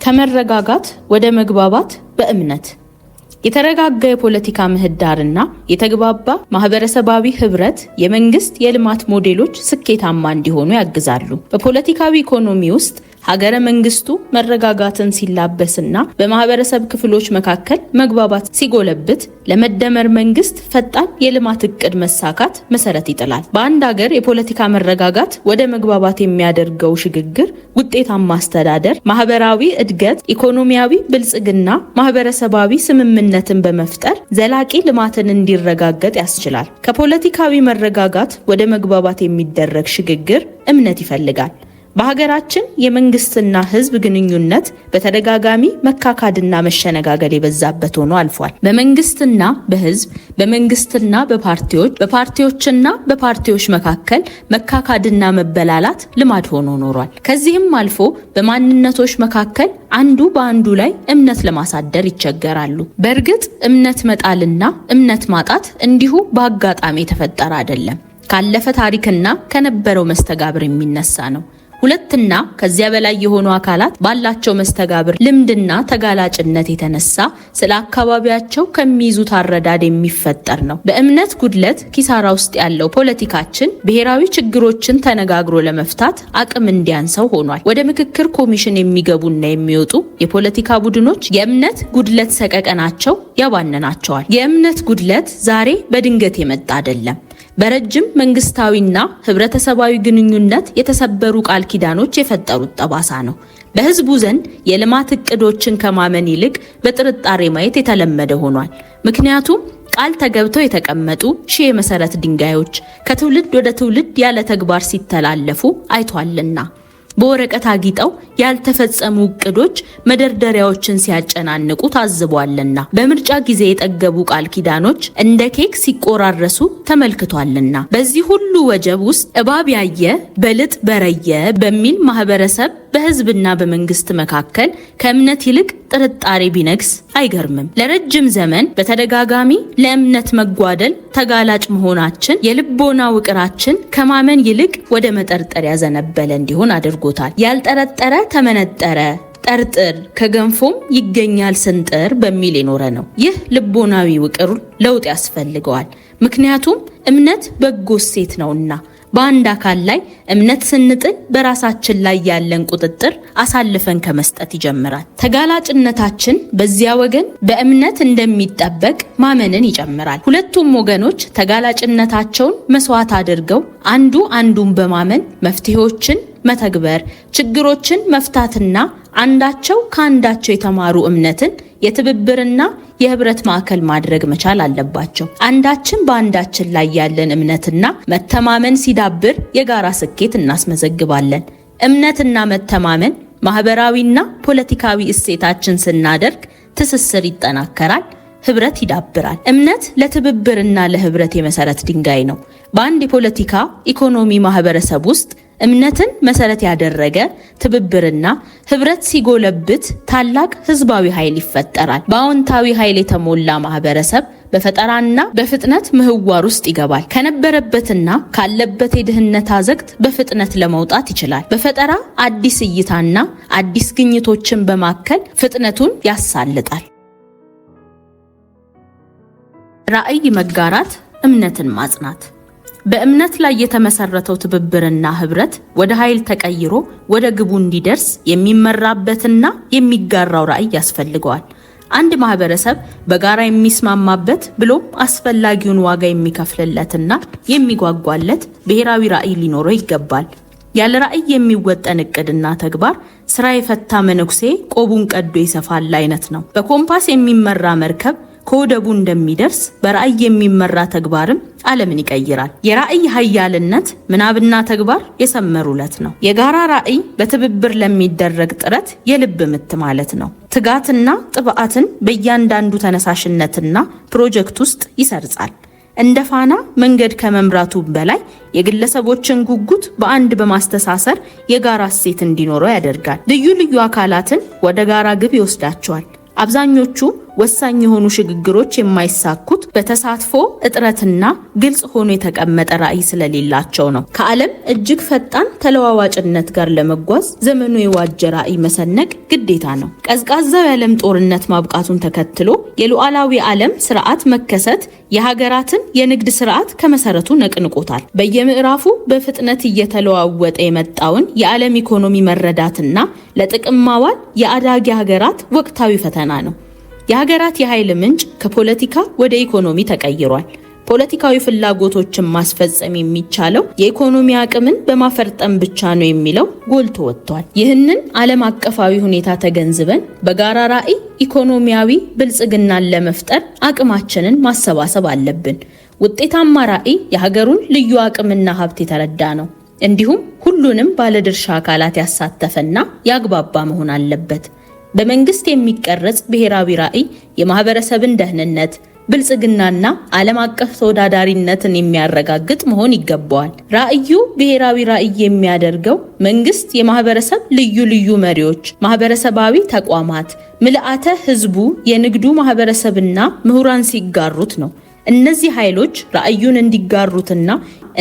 ከመረጋጋት ወደ መግባባት በእምነት የተረጋጋ የፖለቲካ ምህዳርና የተግባባ ማህበረሰባዊ ህብረት የመንግስት የልማት ሞዴሎች ስኬታማ እንዲሆኑ ያግዛሉ። በፖለቲካዊ ኢኮኖሚ ውስጥ ሀገረ መንግስቱ መረጋጋትን ሲላበስና በማህበረሰብ ክፍሎች መካከል መግባባት ሲጎለብት ለመደመር መንግስት ፈጣን የልማት እቅድ መሳካት መሰረት ይጥላል። በአንድ ሀገር የፖለቲካ መረጋጋት ወደ መግባባት የሚያደርገው ሽግግር ውጤታማ አስተዳደር፣ ማህበራዊ እድገት፣ ኢኮኖሚያዊ ብልጽግና፣ ማህበረሰባዊ ስምምነትን በመፍጠር ዘላቂ ልማትን እንዲረጋገጥ ያስችላል። ከፖለቲካዊ መረጋጋት ወደ መግባባት የሚደረግ ሽግግር እምነት ይፈልጋል። በሀገራችን የመንግስትና ህዝብ ግንኙነት በተደጋጋሚ መካካድና መሸነጋገል የበዛበት ሆኖ አልፏል። በመንግስትና በህዝብ፣ በመንግስትና በፓርቲዎች፣ በፓርቲዎችና በፓርቲዎች መካከል መካካድና መበላላት ልማድ ሆኖ ኖሯል። ከዚህም አልፎ በማንነቶች መካከል አንዱ በአንዱ ላይ እምነት ለማሳደር ይቸገራሉ። በእርግጥ እምነት መጣልና እምነት ማጣት እንዲሁ በአጋጣሚ የተፈጠረ አይደለም። ካለፈ ታሪክና ከነበረው መስተጋብር የሚነሳ ነው። ሁለትና ከዚያ በላይ የሆኑ አካላት ባላቸው መስተጋብር ልምድና ተጋላጭነት የተነሳ ስለ አካባቢያቸው ከሚይዙት አረዳድ የሚፈጠር ነው። በእምነት ጉድለት ኪሳራ ውስጥ ያለው ፖለቲካችን ብሔራዊ ችግሮችን ተነጋግሮ ለመፍታት አቅም እንዲያንሰው ሆኗል። ወደ ምክክር ኮሚሽን የሚገቡና የሚወጡ የፖለቲካ ቡድኖች የእምነት ጉድለት ሰቀቀናቸው ያባነናቸዋል። የእምነት ጉድለት ዛሬ በድንገት የመጣ አይደለም። በረጅም መንግስታዊና ህብረተሰባዊ ግንኙነት የተሰበሩ ቃል ኪዳኖች የፈጠሩት ጠባሳ ነው። በህዝቡ ዘንድ የልማት እቅዶችን ከማመን ይልቅ በጥርጣሬ ማየት የተለመደ ሆኗል። ምክንያቱም ቃል ተገብተው የተቀመጡ ሺህ የመሰረት ድንጋዮች ከትውልድ ወደ ትውልድ ያለ ተግባር ሲተላለፉ አይቷልና። በወረቀት አጊጠው ያልተፈጸሙ እቅዶች መደርደሪያዎችን ሲያጨናንቁ ታዝቧልና። በምርጫ ጊዜ የጠገቡ ቃል ኪዳኖች እንደ ኬክ ሲቆራረሱ ተመልክቷልና። በዚህ ሁሉ ወጀብ ውስጥ እባብ ያየ በልጥ በረየ በሚል ማህበረሰብ በህዝብና በመንግስት መካከል ከእምነት ይልቅ ጥርጣሬ ቢነግስ አይገርምም። ለረጅም ዘመን በተደጋጋሚ ለእምነት መጓደል ተጋላጭ መሆናችን የልቦና ውቅራችን ከማመን ይልቅ ወደ መጠርጠር ያዘነበለ እንዲሆን አድርጎታል። ያልጠረጠረ ተመነጠረ፣ ጠርጥር ከገንፎም ይገኛል ስንጥር በሚል የኖረ ነው። ይህ ልቦናዊ ውቅር ለውጥ ያስፈልገዋል። ምክንያቱም እምነት በጎ እሴት ነውና። በአንድ አካል ላይ እምነት ስንጥል በራሳችን ላይ ያለን ቁጥጥር አሳልፈን ከመስጠት ይጀምራል። ተጋላጭነታችን በዚያ ወገን በእምነት እንደሚጠበቅ ማመንን ይጨምራል። ሁለቱም ወገኖች ተጋላጭነታቸውን መስዋዕት አድርገው አንዱ አንዱን በማመን መፍትሄዎችን መተግበር፣ ችግሮችን መፍታትና አንዳቸው ከአንዳቸው የተማሩ እምነትን የትብብርና የህብረት ማዕከል ማድረግ መቻል አለባቸው። አንዳችን በአንዳችን ላይ ያለን እምነትና መተማመን ሲዳብር የጋራ ስኬት እናስመዘግባለን። እምነትና መተማመን ማህበራዊና ፖለቲካዊ እሴታችን ስናደርግ ትስስር ይጠናከራል፣ ህብረት ይዳብራል። እምነት ለትብብርና ለህብረት የመሰረት ድንጋይ ነው። በአንድ የፖለቲካ ኢኮኖሚ ማህበረሰብ ውስጥ እምነትን መሰረት ያደረገ ትብብርና ህብረት ሲጎለብት ታላቅ ህዝባዊ ኃይል ይፈጠራል። በአዎንታዊ ኃይል የተሞላ ማህበረሰብ በፈጠራና በፍጥነት ምህዋር ውስጥ ይገባል። ከነበረበትና ካለበት የድህነት አዘቅት በፍጥነት ለመውጣት ይችላል። በፈጠራ አዲስ እይታና አዲስ ግኝቶችን በማከል ፍጥነቱን ያሳልጣል። ራዕይ መጋራት፣ እምነትን ማጽናት። በእምነት ላይ የተመሰረተው ትብብርና ህብረት ወደ ኃይል ተቀይሮ ወደ ግቡ እንዲደርስ የሚመራበትና የሚጋራው ራዕይ ያስፈልገዋል። አንድ ማህበረሰብ በጋራ የሚስማማበት ብሎም አስፈላጊውን ዋጋ የሚከፍልለትና የሚጓጓለት ብሔራዊ ራዕይ ሊኖረው ይገባል። ያለ ራዕይ የሚወጠን እቅድና ተግባር ስራ የፈታ መነኩሴ ቆቡን ቀዶ ይሰፋል አይነት ነው። በኮምፓስ የሚመራ መርከብ ከወደቡ እንደሚደርስ በራዕይ የሚመራ ተግባርም ዓለምን ይቀይራል። የራዕይ ኃያልነት ምናብና ተግባር የሰመሩለት ነው። የጋራ ራዕይ በትብብር ለሚደረግ ጥረት የልብ ምት ማለት ነው። ትጋትና ጥብዓትን በእያንዳንዱ ተነሳሽነትና ፕሮጀክት ውስጥ ይሰርጻል። እንደ ፋና መንገድ ከመምራቱ በላይ የግለሰቦችን ጉጉት በአንድ በማስተሳሰር የጋራ እሴት እንዲኖረው ያደርጋል። ልዩ ልዩ አካላትን ወደ ጋራ ግብ ይወስዳቸዋል። አብዛኞቹ ወሳኝ የሆኑ ሽግግሮች የማይሳኩት በተሳትፎ እጥረትና ግልጽ ሆኖ የተቀመጠ ራዕይ ስለሌላቸው ነው። ከዓለም እጅግ ፈጣን ተለዋዋጭነት ጋር ለመጓዝ ዘመኑ የዋጀ ራዕይ መሰነቅ ግዴታ ነው። ቀዝቃዛው የዓለም ጦርነት ማብቃቱን ተከትሎ የሉዓላዊ ዓለም ስርዓት መከሰት የሀገራትን የንግድ ስርዓት ከመሰረቱ ነቅንቆታል። በየምዕራፉ በፍጥነት እየተለዋወጠ የመጣውን የዓለም ኢኮኖሚ መረዳትና ለጥቅም ማዋል የአዳጊ ሀገራት ወቅታዊ ፈተና ነው። የሀገራት የኃይል ምንጭ ከፖለቲካ ወደ ኢኮኖሚ ተቀይሯል። ፖለቲካዊ ፍላጎቶችን ማስፈጸም የሚቻለው የኢኮኖሚ አቅምን በማፈርጠም ብቻ ነው የሚለው ጎልቶ ወጥቷል። ይህንን ዓለም አቀፋዊ ሁኔታ ተገንዝበን በጋራ ራዕይ ኢኮኖሚያዊ ብልጽግናን ለመፍጠር አቅማችንን ማሰባሰብ አለብን። ውጤታማ ራዕይ የሀገሩን ልዩ አቅምና ሀብት የተረዳ ነው። እንዲሁም ሁሉንም ባለድርሻ አካላት ያሳተፈና ያግባባ መሆን አለበት። በመንግስት የሚቀረጽ ብሔራዊ ራዕይ የማህበረሰብን ደህንነት ብልጽግናና ዓለም አቀፍ ተወዳዳሪነትን የሚያረጋግጥ መሆን ይገባዋል። ራዕዩ ብሔራዊ ራዕይ የሚያደርገው መንግስት የማህበረሰብ ልዩ መሪዎች፣ ማህበረሰባዊ ተቋማት፣ ምልአተ ህዝቡ፣ የንግዱ ማህበረሰብና ምሁራን ሲጋሩት ነው። እነዚህ ኃይሎች ራዕዩን እንዲጋሩትና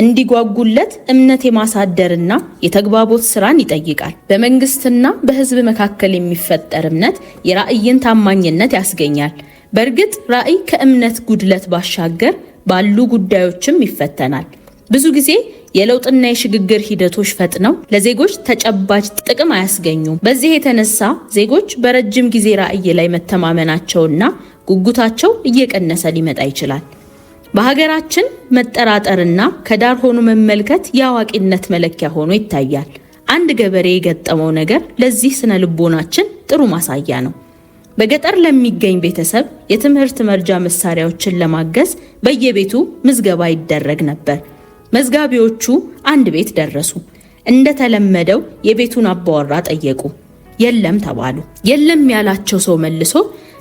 እንዲጓጉለት እምነት የማሳደርና የተግባቦት ስራን ይጠይቃል። በመንግስትና በህዝብ መካከል የሚፈጠር እምነት የራዕይን ታማኝነት ያስገኛል። በእርግጥ ራዕይ ከእምነት ጉድለት ባሻገር ባሉ ጉዳዮችም ይፈተናል። ብዙ ጊዜ የለውጥና የሽግግር ሂደቶች ፈጥነው ለዜጎች ተጨባጭ ጥቅም አያስገኙም። በዚህ የተነሳ ዜጎች በረጅም ጊዜ ራዕይ ላይ መተማመናቸውና ጉጉታቸው እየቀነሰ ሊመጣ ይችላል። በሀገራችን መጠራጠርና ከዳር ሆኖ መመልከት የአዋቂነት መለኪያ ሆኖ ይታያል። አንድ ገበሬ የገጠመው ነገር ለዚህ ስነ ልቦናችን ጥሩ ማሳያ ነው። በገጠር ለሚገኝ ቤተሰብ የትምህርት መርጃ መሳሪያዎችን ለማገዝ በየቤቱ ምዝገባ ይደረግ ነበር። መዝጋቢዎቹ አንድ ቤት ደረሱ። እንደተለመደው የቤቱን አባወራ ጠየቁ። የለም ተባሉ። የለም ያላቸው ሰው መልሶ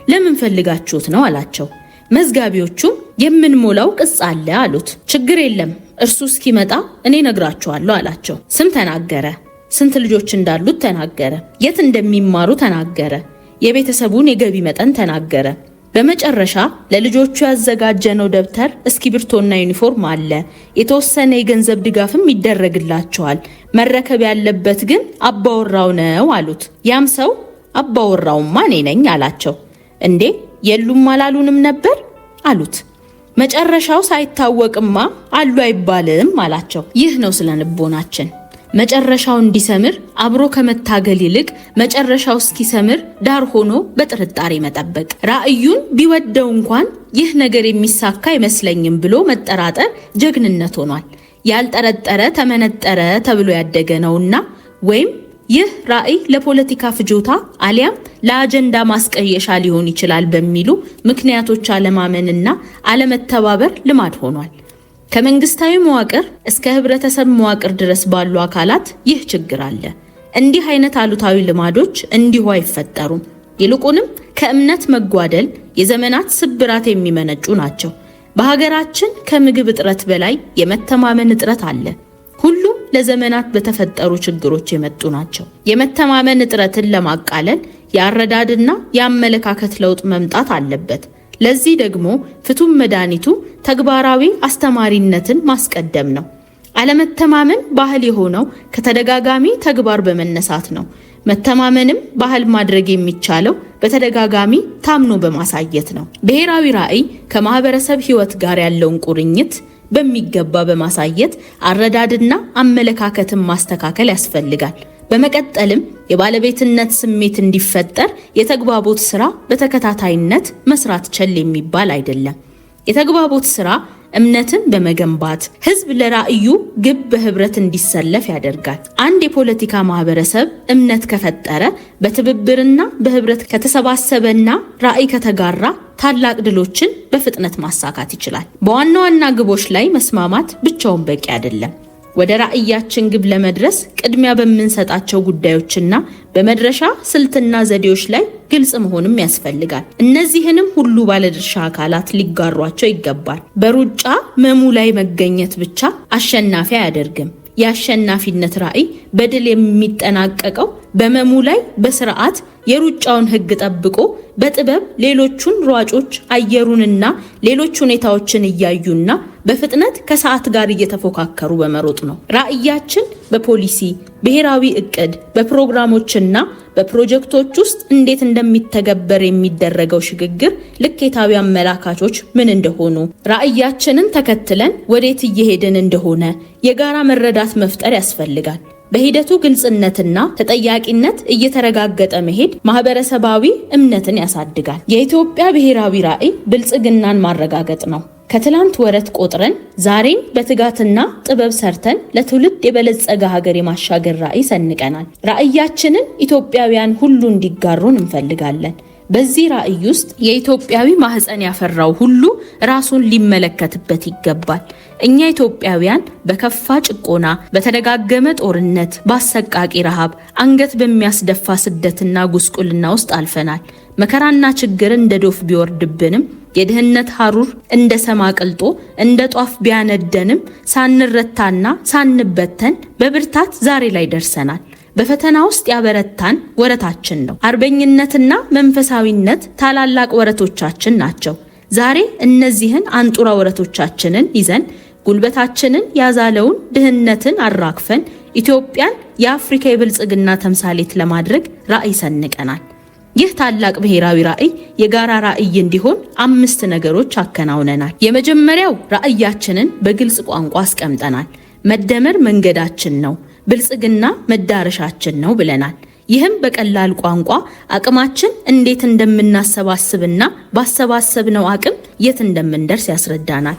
ለምን ፈልጋችሁት ነው አላቸው። መዝጋቢዎቹም የምንሞላው ቅጽ አለ አሉት። ችግር የለም እርሱ እስኪመጣ እኔ ነግራችኋለሁ አላቸው። ስም ተናገረ። ስንት ልጆች እንዳሉት ተናገረ። የት እንደሚማሩ ተናገረ። የቤተሰቡን የገቢ መጠን ተናገረ። በመጨረሻ ለልጆቹ ያዘጋጀነው ደብተር፣ እስክሪብቶና ዩኒፎርም አለ። የተወሰነ የገንዘብ ድጋፍም ይደረግላቸዋል። መረከብ ያለበት ግን አባወራው ነው አሉት። ያም ሰው አባወራውማ እኔ ነኝ አላቸው። እንዴ የሉም አላሉንም ነበር አሉት። መጨረሻው ሳይታወቅማ አሉ አይባልም አላቸው። ይህ ነው ስለ ልቦናችን። መጨረሻው እንዲሰምር አብሮ ከመታገል ይልቅ መጨረሻው እስኪሰምር ዳር ሆኖ በጥርጣሬ መጠበቅ። ራዕዩን ቢወደው እንኳን ይህ ነገር የሚሳካ አይመስለኝም ብሎ መጠራጠር ጀግንነት ሆኗል። ያልጠረጠረ ተመነጠረ ተብሎ ያደገ ነውና ወይም ይህ ራዕይ ለፖለቲካ ፍጆታ አሊያም ለአጀንዳ ማስቀየሻ ሊሆን ይችላል በሚሉ ምክንያቶች አለማመንና አለመተባበር ልማድ ሆኗል። ከመንግስታዊ መዋቅር እስከ ህብረተሰብ መዋቅር ድረስ ባሉ አካላት ይህ ችግር አለ። እንዲህ አይነት አሉታዊ ልማዶች እንዲሁ አይፈጠሩም። ይልቁንም ከእምነት መጓደል፣ የዘመናት ስብራት የሚመነጩ ናቸው። በሀገራችን ከምግብ እጥረት በላይ የመተማመን እጥረት አለ። ሁሉም ለዘመናት በተፈጠሩ ችግሮች የመጡ ናቸው። የመተማመን እጥረትን ለማቃለል የአረዳድና የአመለካከት ለውጥ መምጣት አለበት። ለዚህ ደግሞ ፍቱን መድኃኒቱ ተግባራዊ አስተማሪነትን ማስቀደም ነው። አለመተማመን ባህል የሆነው ከተደጋጋሚ ተግባር በመነሳት ነው። መተማመንም ባህል ማድረግ የሚቻለው በተደጋጋሚ ታምኖ በማሳየት ነው። ብሔራዊ ራዕይ ከማህበረሰብ ህይወት ጋር ያለውን ቁርኝት በሚገባ በማሳየት አረዳድና አመለካከትን ማስተካከል ያስፈልጋል። በመቀጠልም የባለቤትነት ስሜት እንዲፈጠር የተግባቦት ስራ በተከታታይነት መስራት ቸል የሚባል አይደለም። የተግባቦት ስራ እምነትን በመገንባት ህዝብ ለራዕዩ ግብ በህብረት እንዲሰለፍ ያደርጋል። አንድ የፖለቲካ ማህበረሰብ እምነት ከፈጠረ በትብብርና በህብረት ከተሰባሰበና ራዕይ ከተጋራ ታላቅ ድሎችን በፍጥነት ማሳካት ይችላል። በዋና ዋና ግቦች ላይ መስማማት ብቻውን በቂ አይደለም። ወደ ራዕያችን ግብ ለመድረስ ቅድሚያ በምንሰጣቸው ጉዳዮችና በመድረሻ ስልትና ዘዴዎች ላይ ግልጽ መሆንም ያስፈልጋል። እነዚህንም ሁሉ ባለድርሻ አካላት ሊጋሯቸው ይገባል። በሩጫ መሙ ላይ መገኘት ብቻ አሸናፊ አያደርግም። የአሸናፊነት ራዕይ በድል የሚጠናቀቀው በመሙ ላይ በስርዓት የሩጫውን ህግ ጠብቆ በጥበብ ሌሎቹን ሯጮች አየሩንና ሌሎች ሁኔታዎችን እያዩና በፍጥነት ከሰዓት ጋር እየተፎካከሩ በመሮጥ ነው። ራዕያችን በፖሊሲ ብሔራዊ እቅድ በፕሮግራሞችና በፕሮጀክቶች ውስጥ እንዴት እንደሚተገበር የሚደረገው ሽግግር ልኬታዊ አመላካቾች ምን እንደሆኑ ራዕያችንን ተከትለን ወዴት እየሄድን እንደሆነ የጋራ መረዳት መፍጠር ያስፈልጋል። በሂደቱ ግልጽነትና ተጠያቂነት እየተረጋገጠ መሄድ ማህበረሰባዊ እምነትን ያሳድጋል። የኢትዮጵያ ብሔራዊ ራዕይ ብልጽግናን ማረጋገጥ ነው። ከትላንት ወረት ቆጥረን ዛሬን በትጋትና ጥበብ ሰርተን ለትውልድ የበለጸገ ሀገር የማሻገር ራዕይ ሰንቀናል። ራዕያችንን ኢትዮጵያውያን ሁሉ እንዲጋሩን እንፈልጋለን። በዚህ ራዕይ ውስጥ የኢትዮጵያዊ ማህፀን ያፈራው ሁሉ ራሱን ሊመለከትበት ይገባል። እኛ ኢትዮጵያውያን በከፋ ጭቆና፣ በተደጋገመ ጦርነት፣ በአሰቃቂ ረሃብ፣ አንገት በሚያስደፋ ስደትና ጉስቁልና ውስጥ አልፈናል። መከራና ችግር እንደ ዶፍ ቢወርድብንም የድህነት ሐሩር እንደ ሰማ ቅልጦ እንደ ጧፍ ቢያነደንም ሳንረታና ሳንበተን በብርታት ዛሬ ላይ ደርሰናል። በፈተና ውስጥ ያበረታን ወረታችን ነው። አርበኝነትና መንፈሳዊነት ታላላቅ ወረቶቻችን ናቸው። ዛሬ እነዚህን አንጡራ ወረቶቻችንን ይዘን ጉልበታችንን ያዛለውን ድህነትን አራክፈን ኢትዮጵያን የአፍሪካ የብልጽግና ተምሳሌት ለማድረግ ራዕይ ሰንቀናል። ይህ ታላቅ ብሔራዊ ራዕይ የጋራ ራዕይ እንዲሆን 5 ነገሮች አከናውነናል። የመጀመሪያው ራዕያችንን በግልጽ ቋንቋ አስቀምጠናል። መደመር መንገዳችን ነው፣ ብልጽግና መዳረሻችን ነው ብለናል። ይህም በቀላል ቋንቋ አቅማችን እንዴት እንደምናሰባስብና ባሰባሰብነው አቅም የት እንደምንደርስ ያስረዳናል።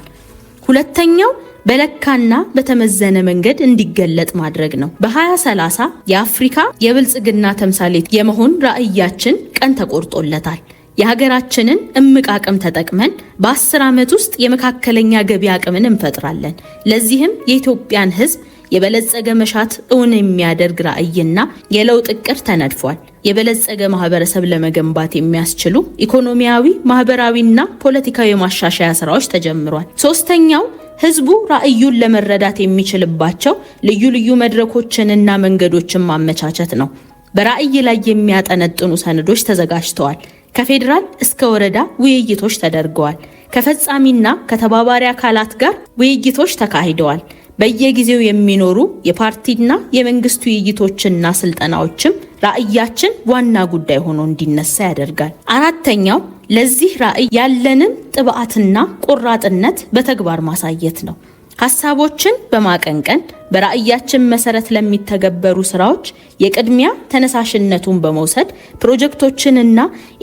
ሁለተኛው በለካና በተመዘነ መንገድ እንዲገለጥ ማድረግ ነው። በ2030 የአፍሪካ የብልጽግና ተምሳሌት የመሆን ራዕያችን ቀን ተቆርጦለታል። የሀገራችንን እምቅ አቅም ተጠቅመን በ10 ዓመት ውስጥ የመካከለኛ ገቢ አቅምን እንፈጥራለን። ለዚህም የኢትዮጵያን ሕዝብ የበለጸገ መሻት እውን የሚያደርግ ራዕይና የለውጥ እቅድ ተነድፏል። የበለጸገ ማህበረሰብ ለመገንባት የሚያስችሉ ኢኮኖሚያዊ፣ ማህበራዊና ፖለቲካዊ ማሻሻያ ስራዎች ተጀምሯል። ሶስተኛው ህዝቡ ራዕዩን ለመረዳት የሚችልባቸው ልዩ ልዩ መድረኮችንና መንገዶችን ማመቻቸት ነው። በራዕይ ላይ የሚያጠነጥኑ ሰነዶች ተዘጋጅተዋል። ከፌዴራል እስከ ወረዳ ውይይቶች ተደርገዋል። ከፈጻሚና ከተባባሪ አካላት ጋር ውይይቶች ተካሂደዋል። በየጊዜው የሚኖሩ የፓርቲና የመንግስት ውይይቶችና ስልጠናዎችም ራዕያችን ዋና ጉዳይ ሆኖ እንዲነሳ ያደርጋል። አራተኛው ለዚህ ራዕይ ያለንን ጥብዓትና ቆራጥነት በተግባር ማሳየት ነው። ሐሳቦችን በማቀንቀን በራዕያችን መሰረት ለሚተገበሩ ስራዎች የቅድሚያ ተነሳሽነቱን በመውሰድ ፕሮጀክቶችንና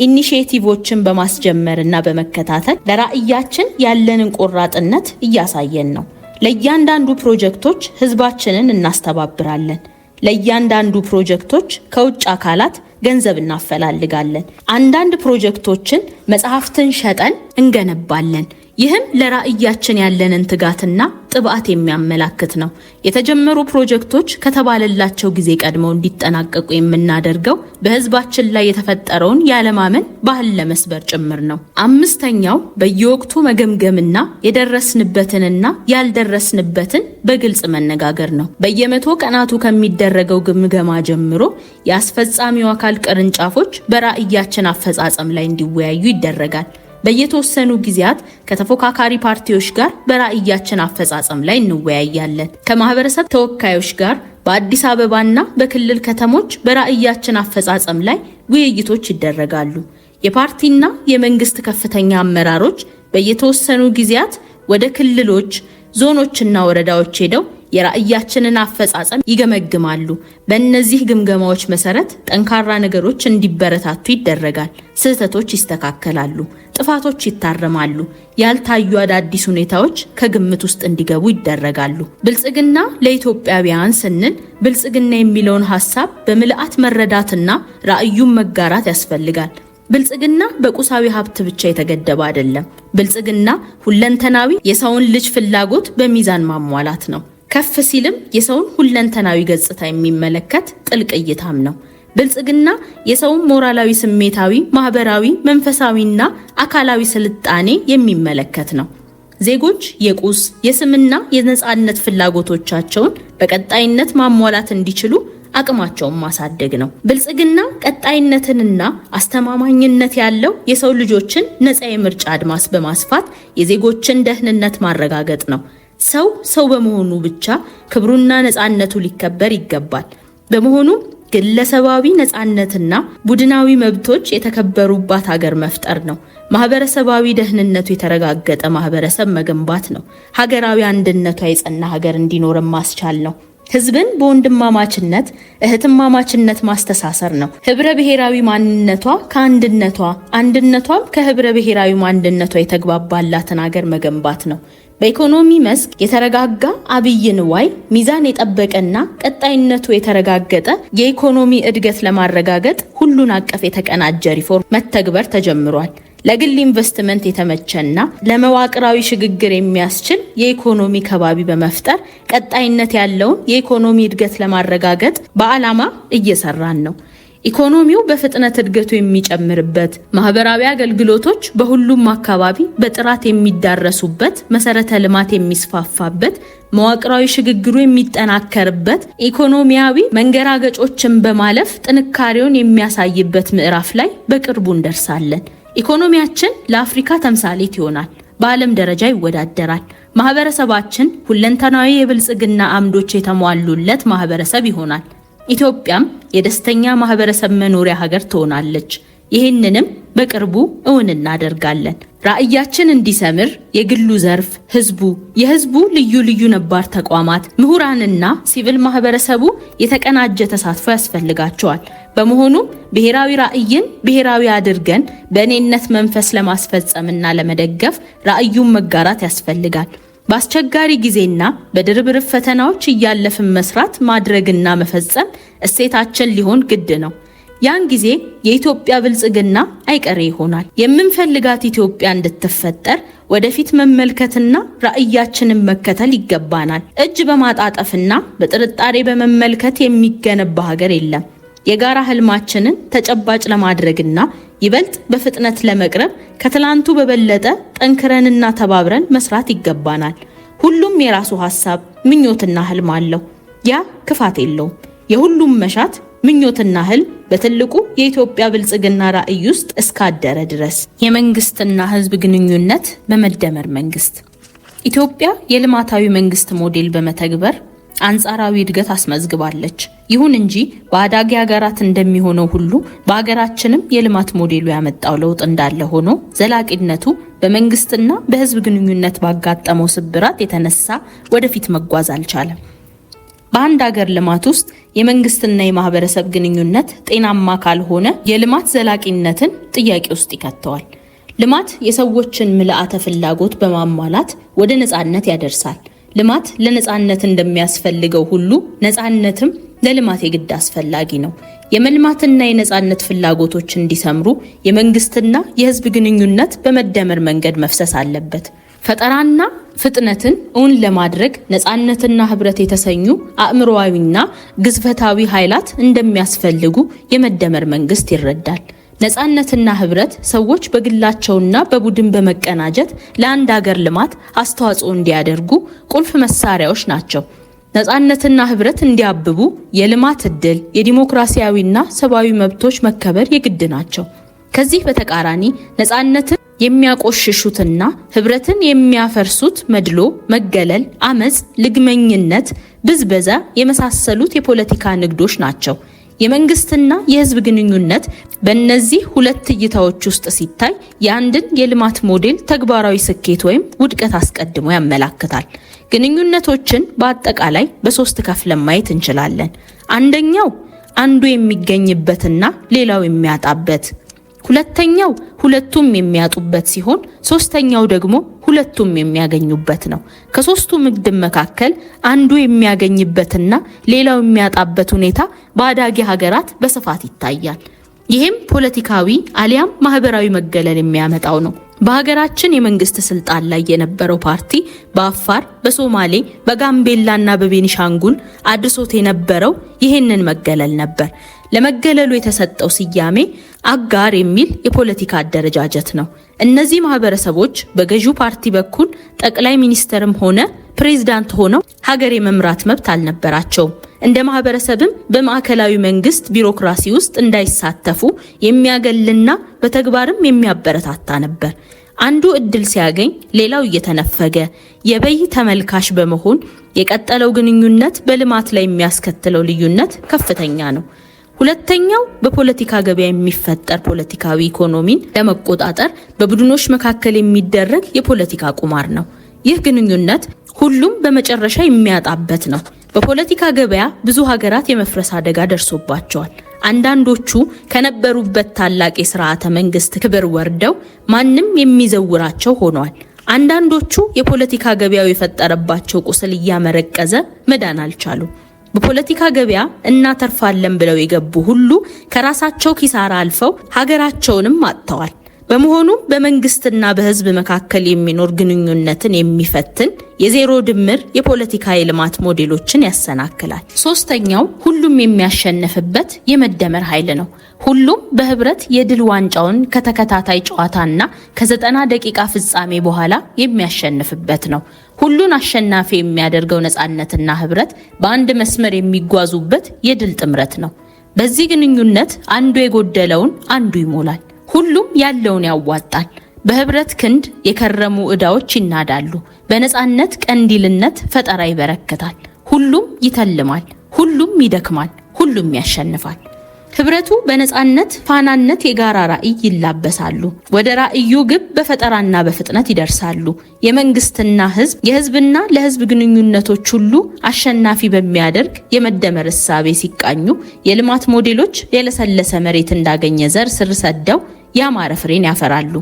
ኢኒሺዬቲቮችን በማስጀመርና በመከታተል ለራዕያችን ያለንን ቆራጥነት እያሳየን ነው። ለእያንዳንዱ ፕሮጀክቶች ህዝባችንን እናስተባብራለን። ለእያንዳንዱ ፕሮጀክቶች ከውጭ አካላት ገንዘብ እናፈላልጋለን። አንዳንድ ፕሮጀክቶችን መጽሐፍትን ሸጠን እንገነባለን። ይህም ለራዕያችን ያለንን ትጋትና ጥብዓት የሚያመላክት ነው። የተጀመሩ ፕሮጀክቶች ከተባለላቸው ጊዜ ቀድመው እንዲጠናቀቁ የምናደርገው በህዝባችን ላይ የተፈጠረውን ያለማመን ባህል ለመስበር ጭምር ነው። አምስተኛው በየወቅቱ መገምገምና የደረስንበትንና ያልደረስንበትን በግልጽ መነጋገር ነው። በየመቶ ቀናቱ ከሚደረገው ግምገማ ጀምሮ የአስፈጻሚው አካል ቅርንጫፎች በራዕያችን አፈጻጸም ላይ እንዲወያዩ ይደረጋል። በየተወሰኑ ጊዜያት ከተፎካካሪ ፓርቲዎች ጋር በራዕያችን አፈጻጸም ላይ እንወያያለን። ከማህበረሰብ ተወካዮች ጋር በአዲስ አበባና በክልል ከተሞች በራዕያችን አፈጻጸም ላይ ውይይቶች ይደረጋሉ። የፓርቲና የመንግስት ከፍተኛ አመራሮች በየተወሰኑ ጊዜያት ወደ ክልሎች፣ ዞኖችና ወረዳዎች ሄደው የራዕያችንን አፈጻጸም ይገመግማሉ። በእነዚህ ግምገማዎች መሰረት ጠንካራ ነገሮች እንዲበረታቱ ይደረጋል። ስህተቶች ይስተካከላሉ፣ ጥፋቶች ይታረማሉ፣ ያልታዩ አዳዲስ ሁኔታዎች ከግምት ውስጥ እንዲገቡ ይደረጋሉ። ብልጽግና ለኢትዮጵያውያን ስንል ብልጽግና የሚለውን ሐሳብ በምልአት መረዳትና ራዕዩን መጋራት ያስፈልጋል። ብልጽግና በቁሳዊ ሀብት ብቻ የተገደበ አይደለም። ብልጽግና ሁለንተናዊ የሰውን ልጅ ፍላጎት በሚዛን ማሟላት ነው። ከፍ ሲልም የሰውን ሁለንተናዊ ገጽታ የሚመለከት ጥልቅ እይታም ነው። ብልጽግና የሰውን ሞራላዊ፣ ስሜታዊ፣ ማህበራዊ፣ መንፈሳዊና አካላዊ ስልጣኔ የሚመለከት ነው። ዜጎች የቁስ የስምና የነጻነት ፍላጎቶቻቸውን በቀጣይነት ማሟላት እንዲችሉ አቅማቸውን ማሳደግ ነው። ብልጽግና ቀጣይነትንና አስተማማኝነት ያለው የሰው ልጆችን ነፃ የምርጫ አድማስ በማስፋት የዜጎችን ደህንነት ማረጋገጥ ነው። ሰው በመሆኑ ብቻ ክብሩና ነፃነቱ ሊከበር ይገባል። በመሆኑ ግለሰባዊ ነፃነትና ቡድናዊ መብቶች የተከበሩባት ሀገር መፍጠር ነው። ማህበረሰባዊ ደህንነቱ የተረጋገጠ ማህበረሰብ መገንባት ነው። ሀገራዊ አንድነቷ የጸና ሀገር እንዲኖር ማስቻል ነው። ህዝብን በወንድማማችነት እህትማማችነት ማስተሳሰር ነው። ህብረ ብሔራዊ ማንነቷ ከአንድነቷ አንድነቷም ከህብረ ብሔራዊ ማንነቷ የተግባባላትን ሀገር መገንባት ነው። በኢኮኖሚ መስክ የተረጋጋ አብይ ንዋይ ሚዛን የጠበቀና ቀጣይነቱ የተረጋገጠ የኢኮኖሚ እድገት ለማረጋገጥ ሁሉን አቀፍ የተቀናጀ ሪፎርም መተግበር ተጀምሯል። ለግል ኢንቨስትመንት የተመቸና ለመዋቅራዊ ሽግግር የሚያስችል የኢኮኖሚ ከባቢ በመፍጠር ቀጣይነት ያለውን የኢኮኖሚ እድገት ለማረጋገጥ በዓላማ እየሰራን ነው። ኢኮኖሚው በፍጥነት እድገቱ የሚጨምርበት፣ ማህበራዊ አገልግሎቶች በሁሉም አካባቢ በጥራት የሚዳረሱበት፣ መሰረተ ልማት የሚስፋፋበት፣ መዋቅራዊ ሽግግሩ የሚጠናከርበት፣ ኢኮኖሚያዊ መንገራገጮችን በማለፍ ጥንካሬውን የሚያሳይበት ምዕራፍ ላይ በቅርቡ እንደርሳለን። ኢኮኖሚያችን ለአፍሪካ ተምሳሌት ይሆናል። በዓለም ደረጃ ይወዳደራል። ማህበረሰባችን ሁለንተናዊ የብልጽግና አምዶች የተሟሉለት ማህበረሰብ ይሆናል። ኢትዮጵያም የደስተኛ ማህበረሰብ መኖሪያ ሀገር ትሆናለች። ይህንንም በቅርቡ እውን እናደርጋለን። ራዕያችን እንዲሰምር የግሉ ዘርፍ፣ የህዝቡ ልዩ ልዩ ነባር ተቋማት፣ ምሁራንና ሲቪል ማህበረሰቡ የተቀናጀ ተሳትፎ ያስፈልጋቸዋል። በመሆኑ ብሔራዊ ራዕይን ብሔራዊ አድርገን በእኔነት መንፈስ ለማስፈጸምና ለመደገፍ ራዕዩን መጋራት ያስፈልጋል። በአስቸጋሪ ጊዜና በድርብርብ ፈተናዎች እያለፍን መስራት፣ ማድረግና መፈጸም እሴታችን ሊሆን ግድ ነው። ያን ጊዜ የኢትዮጵያ ብልጽግና አይቀሬ ይሆናል። የምንፈልጋት ኢትዮጵያ እንድትፈጠር ወደፊት መመልከትና ራዕያችንን መከተል ይገባናል። እጅ በማጣጠፍና በጥርጣሬ በመመልከት የሚገነባ ሀገር የለም። የጋራ ህልማችንን ተጨባጭ ለማድረግና ይበልጥ በፍጥነት ለመቅረብ ከትላንቱ በበለጠ ጠንክረንና ተባብረን መስራት ይገባናል። ሁሉም የራሱ ሐሳብ፣ ምኞትና ህልም አለው። ያ ክፋት የለውም። የሁሉም መሻት ምኞትና ህልም በትልቁ የኢትዮጵያ ብልጽግና ራዕይ ውስጥ እስካደረ ድረስ። የመንግስትና ህዝብ ግንኙነት በመደመር መንግስት። ኢትዮጵያ የልማታዊ መንግስት ሞዴል በመተግበር አንጻራዊ እድገት አስመዝግባለች። ይሁን እንጂ በአዳጊ ሀገራት እንደሚሆነው ሁሉ በሀገራችንም የልማት ሞዴሉ ያመጣው ለውጥ እንዳለ ሆኖ ዘላቂነቱ በመንግስትና በህዝብ ግንኙነት ባጋጠመው ስብራት የተነሳ ወደፊት መጓዝ አልቻለም። በአንድ ሀገር ልማት ውስጥ የመንግስትና የማህበረሰብ ግንኙነት ጤናማ ካልሆነ የልማት ዘላቂነትን ጥያቄ ውስጥ ይከተዋል። ልማት የሰዎችን ምልአተ ፍላጎት በማሟላት ወደ ነፃነት ያደርሳል። ልማት ለነፃነት እንደሚያስፈልገው ሁሉ ነፃነትም ለልማት የግድ አስፈላጊ ነው። የመልማትና የነፃነት ፍላጎቶች እንዲሰምሩ የመንግስትና የህዝብ ግንኙነት በመደመር መንገድ መፍሰስ አለበት። ፈጠራና ፍጥነትን እውን ለማድረግ ነፃነትና ህብረት የተሰኙ አእምሮአዊና ግዝፈታዊ ኃይላት እንደሚያስፈልጉ የመደመር መንግስት ይረዳል። ነፃነትና ህብረት ሰዎች በግላቸውና በቡድን በመቀናጀት ለአንድ ሀገር ልማት አስተዋጽኦ እንዲያደርጉ ቁልፍ መሳሪያዎች ናቸው። ነፃነትና ህብረት እንዲያብቡ የልማት ዕድል፣ የዲሞክራሲያዊና ሰብአዊ መብቶች መከበር የግድ ናቸው። ከዚህ በተቃራኒ ነፃነትን የሚያቆሽሹትና ህብረትን የሚያፈርሱት መድሎ፣ መገለል፣ አመጽ፣ ልግመኝነት፣ ብዝበዛ የመሳሰሉት የፖለቲካ ንግዶች ናቸው። የመንግስትና የህዝብ ግንኙነት በእነዚህ ሁለት እይታዎች ውስጥ ሲታይ የአንድን የልማት ሞዴል ተግባራዊ ስኬት ወይም ውድቀት አስቀድሞ ያመላክታል። ግንኙነቶችን በአጠቃላይ በሶስት ከፍለን ማየት እንችላለን። አንደኛው አንዱ የሚገኝበትና ሌላው የሚያጣበት፣ ሁለተኛው ሁለቱም የሚያጡበት ሲሆን ሶስተኛው ደግሞ ሁለቱም የሚያገኙበት ነው። ከሶስቱ ምድብ መካከል አንዱ የሚያገኝበትና ሌላው የሚያጣበት ሁኔታ በአዳጊ ሀገራት በስፋት ይታያል። ይህም ፖለቲካዊ አሊያም ማህበራዊ መገለል የሚያመጣው ነው። በሀገራችን የመንግስት ስልጣን ላይ የነበረው ፓርቲ በአፋር፣ በሶማሌ፣ በጋምቤላና በቤኒሻንጉል አድርሶት የነበረው ይህንን መገለል ነበር። ለመገለሉ የተሰጠው ስያሜ አጋር የሚል የፖለቲካ አደረጃጀት ነው። እነዚህ ማህበረሰቦች በገዢው ፓርቲ በኩል ጠቅላይ ሚኒስትርም ሆነ ፕሬዝዳንት ሆነው ሀገር የመምራት መብት አልነበራቸውም። እንደ ማህበረሰብም በማዕከላዊ መንግስት ቢሮክራሲ ውስጥ እንዳይሳተፉ የሚያገልና በተግባርም የሚያበረታታ ነበር። አንዱ እድል ሲያገኝ ሌላው እየተነፈገ የበይ ተመልካች በመሆን የቀጠለው ግንኙነት በልማት ላይ የሚያስከትለው ልዩነት ከፍተኛ ነው። ሁለተኛው በፖለቲካ ገበያ የሚፈጠር ፖለቲካዊ ኢኮኖሚን ለመቆጣጠር በቡድኖች መካከል የሚደረግ የፖለቲካ ቁማር ነው። ይህ ግንኙነት ሁሉም በመጨረሻ የሚያጣበት ነው። በፖለቲካ ገበያ ብዙ ሀገራት የመፍረስ አደጋ ደርሶባቸዋል። አንዳንዶቹ ከነበሩበት ታላቅ የሥርዓተ መንግስት ክብር ወርደው ማንም የሚዘውራቸው ሆነዋል። አንዳንዶቹ የፖለቲካ ገበያው የፈጠረባቸው ቁስል እያመረቀዘ መዳን አልቻሉም። በፖለቲካ ገበያ እናተርፋለን ብለው የገቡ ሁሉ ከራሳቸው ኪሳራ አልፈው ሀገራቸውንም አጥተዋል። በመሆኑም በመንግስትና በህዝብ መካከል የሚኖር ግንኙነትን የሚፈትን የዜሮ ድምር የፖለቲካ የልማት ሞዴሎችን ያሰናክላል። ሶስተኛው ሁሉም የሚያሸንፍበት የመደመር ኃይል ነው። ሁሉም በህብረት የድል ዋንጫውን ከተከታታይ ጨዋታና ከ90 ደቂቃ ፍጻሜ በኋላ የሚያሸንፍበት ነው። ሁሉን አሸናፊ የሚያደርገው ነፃነትና ህብረት በአንድ መስመር የሚጓዙበት የድል ጥምረት ነው። በዚህ ግንኙነት አንዱ የጎደለውን አንዱ ይሞላል። ሁሉም ያለውን ያዋጣል። በህብረት ክንድ የከረሙ ዕዳዎች ይናዳሉ። በነፃነት ቀንዲልነት ፈጠራ ይበረክታል። ሁሉም ይተልማል፣ ሁሉም ይደክማል፣ ሁሉም ያሸንፋል። ህብረቱ በነፃነት ፋናነት የጋራ ራዕይ ይላበሳሉ። ወደ ራዕዩ ግብ በፈጠራና በፍጥነት ይደርሳሉ። የመንግስትና ህዝብ የህዝብና ለህዝብ ግንኙነቶች ሁሉ አሸናፊ በሚያደርግ የመደመር እሳቤ ሲቃኙ የልማት ሞዴሎች የለሰለሰ መሬት እንዳገኘ ዘር ስር ሰደው ያማረ ፍሬን ያፈራሉ።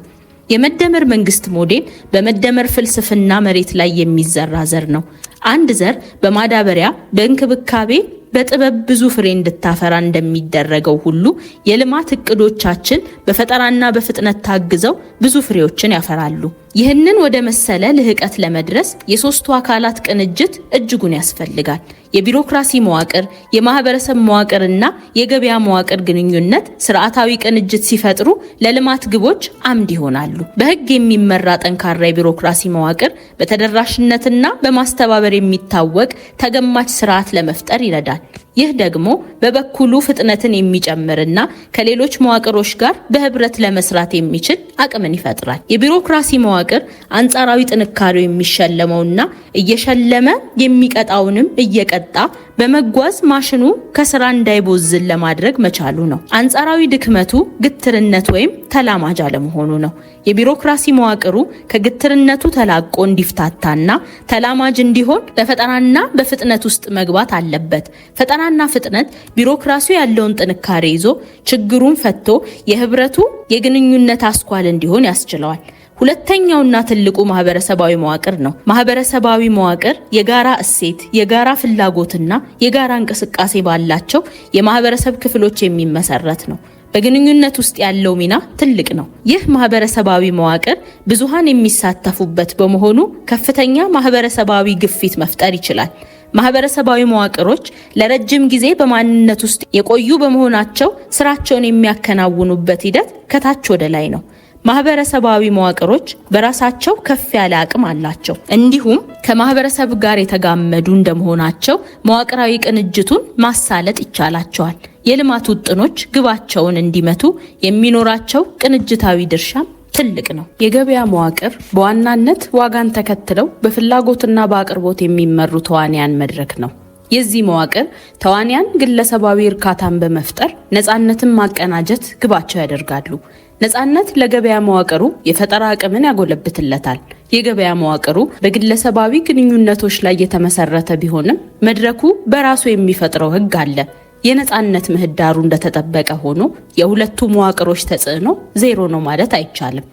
የመደመር መንግስት ሞዴል በመደመር ፍልስፍና መሬት ላይ የሚዘራ ዘር ነው። አንድ ዘር በማዳበሪያ በእንክብካቤ በጥበብ ብዙ ፍሬ እንድታፈራ እንደሚደረገው ሁሉ የልማት እቅዶቻችን በፈጠራና በፍጥነት ታግዘው ብዙ ፍሬዎችን ያፈራሉ። ይህንን ወደ መሰለ ልህቀት ለመድረስ የሶስቱ አካላት ቅንጅት እጅጉን ያስፈልጋል። የቢሮክራሲ መዋቅር፣ የማህበረሰብ መዋቅርና የገበያ መዋቅር ግንኙነት ስርዓታዊ ቅንጅት ሲፈጥሩ ለልማት ግቦች አምድ ይሆናሉ። በህግ የሚመራ ጠንካራ የቢሮክራሲ መዋቅር በተደራሽነትና በማስተባበር የሚታወቅ ተገማች ስርዓት ለመፍጠር ይረዳል። ይህ ደግሞ በበኩሉ ፍጥነትን የሚጨምርና ከሌሎች መዋቅሮች ጋር በህብረት ለመስራት የሚችል አቅምን ይፈጥራል። የቢሮክራሲ መዋቅር አንጻራዊ ጥንካሬው የሚሸለመውና እየሸለመ የሚቀጣውንም እየቀጣ በመጓዝ ማሽኑ ከስራ እንዳይቦዝን ለማድረግ መቻሉ ነው። አንጻራዊ ድክመቱ ግትርነት ወይም ተላማጅ አለመሆኑ ነው። የቢሮክራሲ መዋቅሩ ከግትርነቱ ተላቆ እንዲፍታታና ተላማጅ እንዲሆን በፈጠራና በፍጥነት ውስጥ መግባት አለበት። ፈጠራና ፍጥነት ቢሮክራሲው ያለውን ጥንካሬ ይዞ ችግሩን ፈቶ የህብረቱ የግንኙነት አስኳል እንዲሆን ያስችለዋል። ሁለተኛውና ትልቁ ማህበረሰባዊ መዋቅር ነው። ማህበረሰባዊ መዋቅር የጋራ እሴት፣ የጋራ ፍላጎትና የጋራ እንቅስቃሴ ባላቸው የማህበረሰብ ክፍሎች የሚመሰረት ነው። በግንኙነት ውስጥ ያለው ሚና ትልቅ ነው። ይህ ማህበረሰባዊ መዋቅር ብዙሃን የሚሳተፉበት በመሆኑ ከፍተኛ ማህበረሰባዊ ግፊት መፍጠር ይችላል። ማህበረሰባዊ መዋቅሮች ለረጅም ጊዜ በማንነት ውስጥ የቆዩ በመሆናቸው ስራቸውን የሚያከናውኑበት ሂደት ከታች ወደ ላይ ነው። ማህበረሰባዊ መዋቅሮች በራሳቸው ከፍ ያለ አቅም አላቸው። እንዲሁም ከማህበረሰብ ጋር የተጋመዱ እንደመሆናቸው መዋቅራዊ ቅንጅቱን ማሳለጥ ይቻላቸዋል። የልማት ውጥኖች ግባቸውን እንዲመቱ የሚኖራቸው ቅንጅታዊ ድርሻም ትልቅ ነው። የገበያ መዋቅር በዋናነት ዋጋን ተከትለው በፍላጎትና በአቅርቦት የሚመሩ ተዋንያን መድረክ ነው። የዚህ መዋቅር ተዋንያን ግለሰባዊ እርካታን በመፍጠር ነፃነትን ማቀናጀት ግባቸው ያደርጋሉ። ነፃነት ለገበያ መዋቅሩ የፈጠራ አቅምን ያጎለብትለታል። የገበያ መዋቅሩ በግለሰባዊ ግንኙነቶች ላይ የተመሰረተ ቢሆንም መድረኩ በራሱ የሚፈጥረው ህግ አለ። የነፃነት ምህዳሩ እንደተጠበቀ ሆኖ የሁለቱ መዋቅሮች ተጽዕኖ ዜሮ ነው ማለት አይቻልም።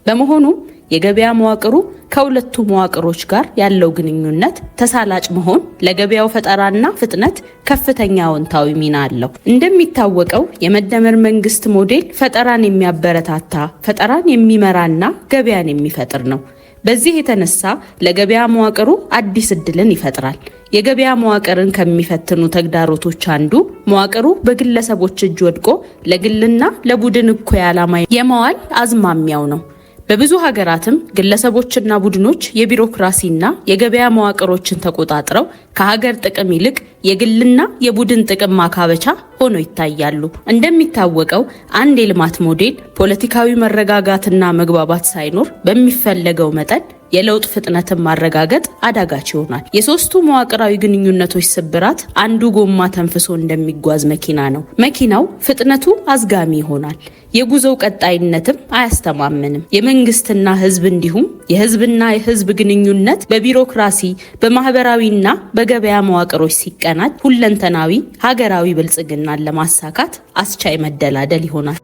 በመሆኑም የገበያ መዋቅሩ ከሁለቱ መዋቅሮች ጋር ያለው ግንኙነት ተሳላጭ መሆን ለገበያው ፈጠራና ፍጥነት ከፍተኛ አዎንታዊ ሚና አለው። እንደሚታወቀው የመደመር መንግስት ሞዴል ፈጠራን የሚያበረታታ፣ ፈጠራን የሚመራና ገበያን የሚፈጥር ነው። በዚህ የተነሳ ለገበያ መዋቅሩ አዲስ እድልን ይፈጥራል። የገበያ መዋቅርን ከሚፈትኑ ተግዳሮቶች አንዱ መዋቅሩ በግለሰቦች እጅ ወድቆ ለግልና ለቡድን እኩይ ዓላማ የመዋል አዝማሚያው ነው። በብዙ ሀገራትም ግለሰቦችና ቡድኖች የቢሮክራሲና የገበያ መዋቅሮችን ተቆጣጥረው ከሀገር ጥቅም ይልቅ የግልና የቡድን ጥቅም ማካበቻ ሆነው ይታያሉ። እንደሚታወቀው አንድ የልማት ሞዴል ፖለቲካዊ መረጋጋትና መግባባት ሳይኖር በሚፈለገው መጠን የለውጥ ፍጥነትን ማረጋገጥ አዳጋች ይሆናል። የሶስቱ መዋቅራዊ ግንኙነቶች ስብራት አንዱ ጎማ ተንፍሶ እንደሚጓዝ መኪና ነው። መኪናው ፍጥነቱ አዝጋሚ ይሆናል። የጉዞው ቀጣይነትም አያስተማምንም። የመንግስትና ህዝብ እንዲሁም የህዝብና የህዝብ ግንኙነት በቢሮክራሲ በማህበራዊና በገበያ መዋቅሮች ሲቀናጅ ሁለንተናዊ ሀገራዊ ብልጽግናን ለማሳካት አስቻይ መደላደል ይሆናል።